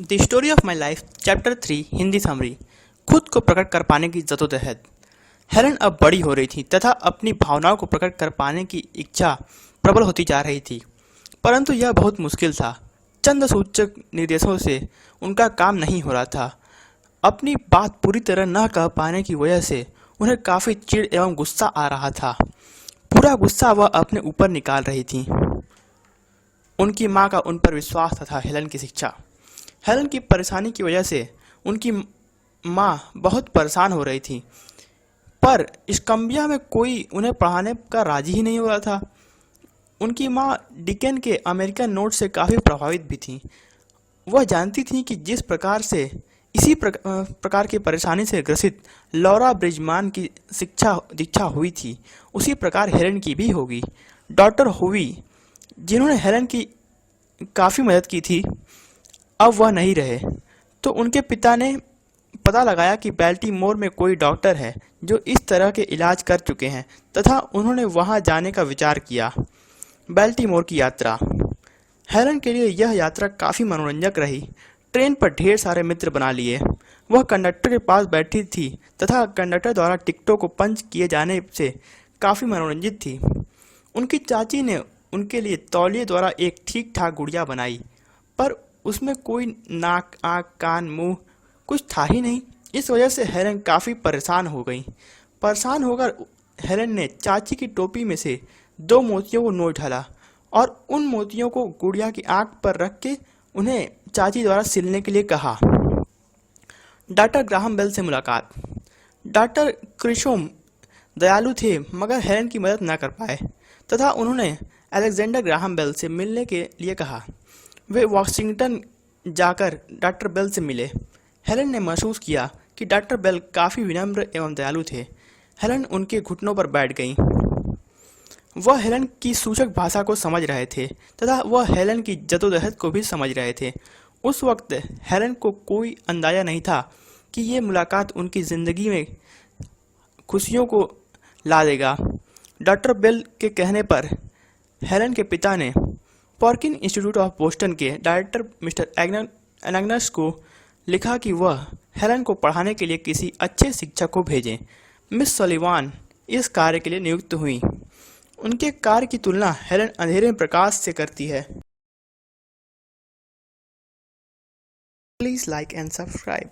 The story of my life chapter 3 Hindi summary. खुद को प्रकट कर पाने की जद्दोजहद। हेलन अब बड़ी हो रही थी तथा अपनी भावनाओं को प्रकट कर पाने की इच्छा प्रबल होती जा रही थी, परंतु यह बहुत मुश्किल था। चंद सूचक निर्देशों से उनका काम नहीं हो रहा था। अपनी बात पूरी तरह न कह पाने की वजह से उन्हें काफ़ी चिढ़ एवं गुस्सा आ रहा था। पूरा गुस्सा वह अपने ऊपर निकाल रही थी। उनकी माँ का उन पर विश्वास तथा हेलन की शिक्षा। हेलन की परेशानी की वजह से उनकी माँ बहुत परेशान हो रही थी, पर स्कम्बिया में कोई उन्हें पढ़ाने का राजी ही नहीं हो रहा था। उनकी माँ डिकेन के अमेरिकन नोट से काफ़ी प्रभावित भी थी। वह जानती थी कि जिस प्रकार से इसी प्रकार की परेशानी से ग्रसित लौरा ब्रिजमान की दीक्षा हुई थी, उसी प्रकार हेलन की भी होगी। डॉक्टर हुई, जिन्होंने हेलन की काफ़ी मदद की थी, अब वह नहीं रहे, तो उनके पिता ने पता लगाया कि बैल्टीमोर में कोई डॉक्टर है जो इस तरह के इलाज कर चुके हैं तथा उन्होंने वहां जाने का विचार किया। बैल्टीमोर की यात्रा। हेलन के लिए यह यात्रा काफ़ी मनोरंजक रही। ट्रेन पर ढेर सारे मित्र बना लिए। वह कंडक्टर के पास बैठी थी तथा कंडक्टर द्वारा टिकटों को पंच किए जाने से काफ़ी मनोरंजित थी। उनकी चाची ने उनके लिए तौलिए द्वारा एक ठीक ठाक गुड़िया बनाई, पर उसमें कोई नाक, आँख, कान, मुंह कुछ था ही नहीं। इस वजह से हेलन काफ़ी परेशान हो गई। परेशान होकर हेलन ने चाची की टोपी में से 2 मोतियों को नोच डाला और उन मोतियों को गुड़िया की आँख पर रख के उन्हें चाची द्वारा सिलने के लिए कहा। डॉक्टर ग्राहम बेल से मुलाकात। डॉक्टर क्रिशोम दयालु थे, मगर हेलन की मदद न कर पाए तथा उन्होंने अलेक्जेंडर ग्राहम बेल से मिलने के लिए कहा। वे वॉशिंगटन जाकर डॉक्टर बेल से मिले। हेलन ने महसूस किया कि डॉक्टर बेल काफ़ी विनम्र एवं दयालु थे। हेलन उनके घुटनों पर बैठ गई। वह हेलन की सूचक भाषा को समझ रहे थे तथा वह हेलन की जद्दोजहद को भी समझ रहे थे। उस वक्त हेलन को कोई अंदाजा नहीं था कि ये मुलाकात उनकी ज़िंदगी में खुशियों को ला देगा। डॉक्टर बेल के कहने पर हेलन के पिता ने पॉर्किन इंस्टीट्यूट ऑफ बोस्टन के डायरेक्टर मिस्टर एग्नस को लिखा कि वह हेलन को पढ़ाने के लिए किसी अच्छे शिक्षक को भेजें। मिस सलीवान इस कार्य के लिए नियुक्त हुई। उनके कार्य की तुलना हेलन अंधेरे में प्रकाश से करती है। Please like and subscribe.